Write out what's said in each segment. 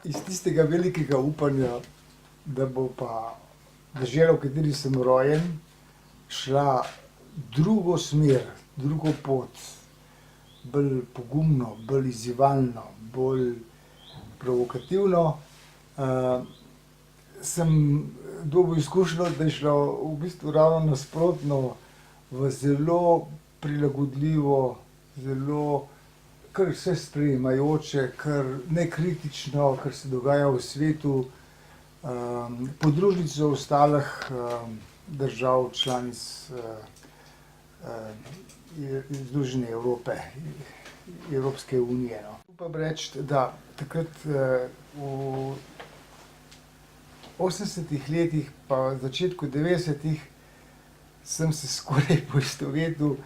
iz tistega velikega upanja, da bo pa dežela, v kateri sem rojen, šla drugo smer, drugo pot, bolj pogumno, bolj izzivalno, bolj provokativno, sem dobil izkušnjo, da je šla v bistvu ravno nasprotno, v zelo prilagodljivo, zelo kar vse sprejemajoče, kar nekritično, kar se dogaja v svetu, podružnico ostalih držav članic Združene Evrope, Evropske unije, no. Upam reči, da takrat v 80. letih pa v začetku 90. sem se skoraj poistovetil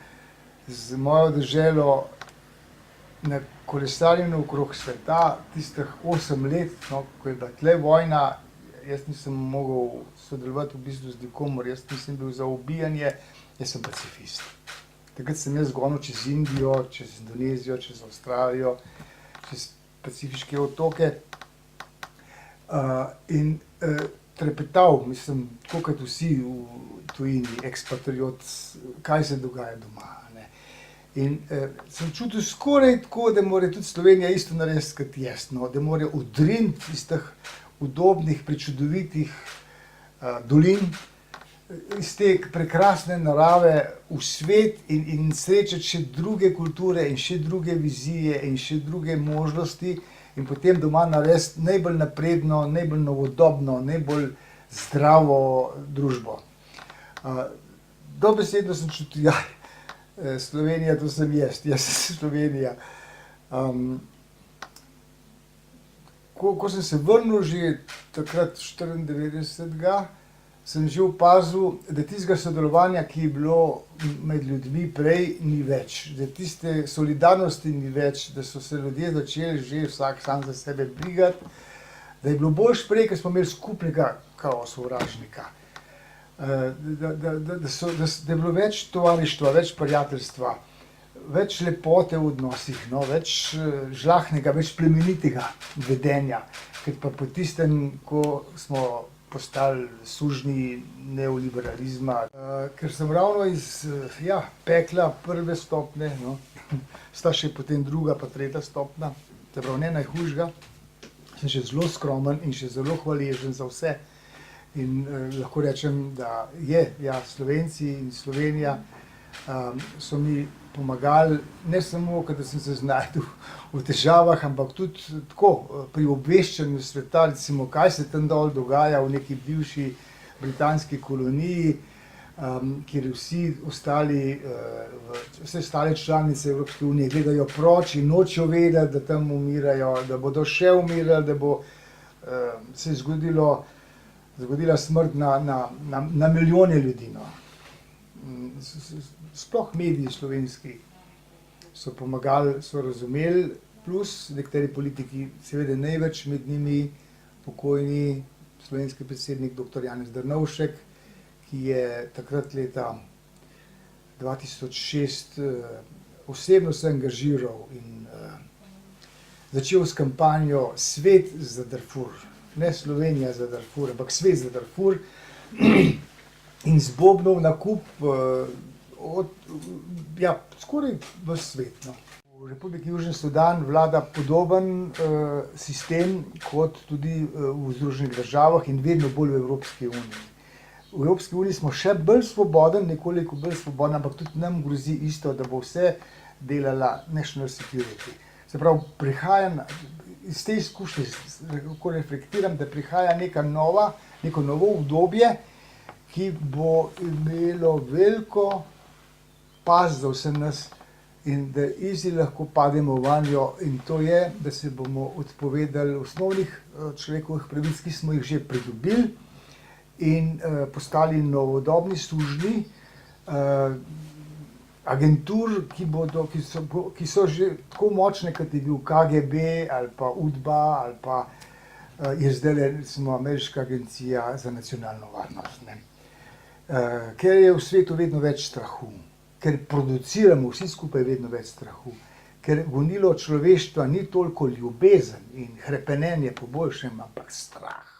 z mojo deželo na kolesarjenju okrog sveta, tistih 8 let, no, ko je bila tle vojna, jaz nisem mogel sodelovati v bistvu z nikomur, jaz nisem bil za ubijanje, jaz sem pacifist. Takrat sem jaz gonil čez Indijo, čez Indonezijo, čez Avstralijo, čez Pacifiške otoke, in trepetal, mislim, tako kot vsi v tujini, ekspatriot, kaj se dogaja doma, ne. In sem čutil skoraj tako, da mora tudi Slovenija isto narediti kot jaz, no, da mora odriniti iz teh udobnih, prečudovitih dolin, iz te prekrasne narave v svet in srečati še druge kulture in še druge vizije in še druge možnosti in potem doma narediti najbolj napredno, najbolj novodobno, najbolj zdravo družbo. Dobesedno sem čutil, ja, Slovenija, to sem jaz sem Slovenija. Ko sem se vrnil že takrat 94. sem že opazil, da tistega sodelovanja, ki je bilo med ljudmi prej, ni več. Da tiste solidarnosti ni več, da so se ljudje začeli že vsak sam za sebe brigati, da je bilo boljše prej, ker smo imeli skupnega kao sovražnika. Da je bilo več tovarištva, več prijateljstva, več lepote v odnosih, no, več žlahtnega, več plemenitega vedenja, ker pa po tistem, ko smo postali sužnji neoliberalizma, ker sem ravno iz pekla prve stopnje, no, sta še potem druga pa tretja stopnja, se pravi ne najhujšega, sem še zelo skromen in še zelo hvaležen za vse. In lahko rečem, da Slovenci in Slovenija so mi pomagali, ne samo, da sem se znašel v težavah, ampak tudi tako pri obveščanju sveta, recimo, kaj se tam dol dogaja v neki bivši britanski koloniji, kjer vse ostale članice Evropske unije gledajo proč in nočejo vedeti, da tam umirajo, da bodo še umirali, da bo se zgodila smrt na milijone ljudi, no. Sploh mediji slovenski so pomagali, so razumeli, plus nekateri politiki, seveda največ med njimi pokojni slovenski predsednik dr. Janez Drnovšek, ki je takrat leta 2006 osebno se angažiral in začel s kampanjo Svet za Darfur. Ne Slovenija za Darfur, ampak Svet za Darfur in zbobnal nakup skoraj ves svet, no. V Republiki Južni Sudan vlada podoben sistem kot tudi v Združenih državah in vedno bolj v Evropski uniji. V Evropski uniji smo še bolj svoboden, nekoliko bolj svoboden, ampak tudi nam grozi isto, da bo vse delala national security. Se pravi, prihajam iz te izkušnje, lahko reflektiram, da prihaja neko novo obdobje, ki bo imelo veliko past za vse nas in da easy lahko pademo vanjo, in to je, da se bomo odpovedali osnovnih človekovih pravic, ki smo jih že pridobili in postali novodobni sužnji agentur, ki so že tako močne, kot je bil KGB ali pa UDBA ali pa je zdajle recimo Ameriška agencija za nacionalno varnost, ne. Ker je v svetu vedno več strahu, ker produciramo vsi skupaj vedno več strahu, ker gonilo človeštva ni toliko ljubezen in hrepenenje po boljšem, ampak strah.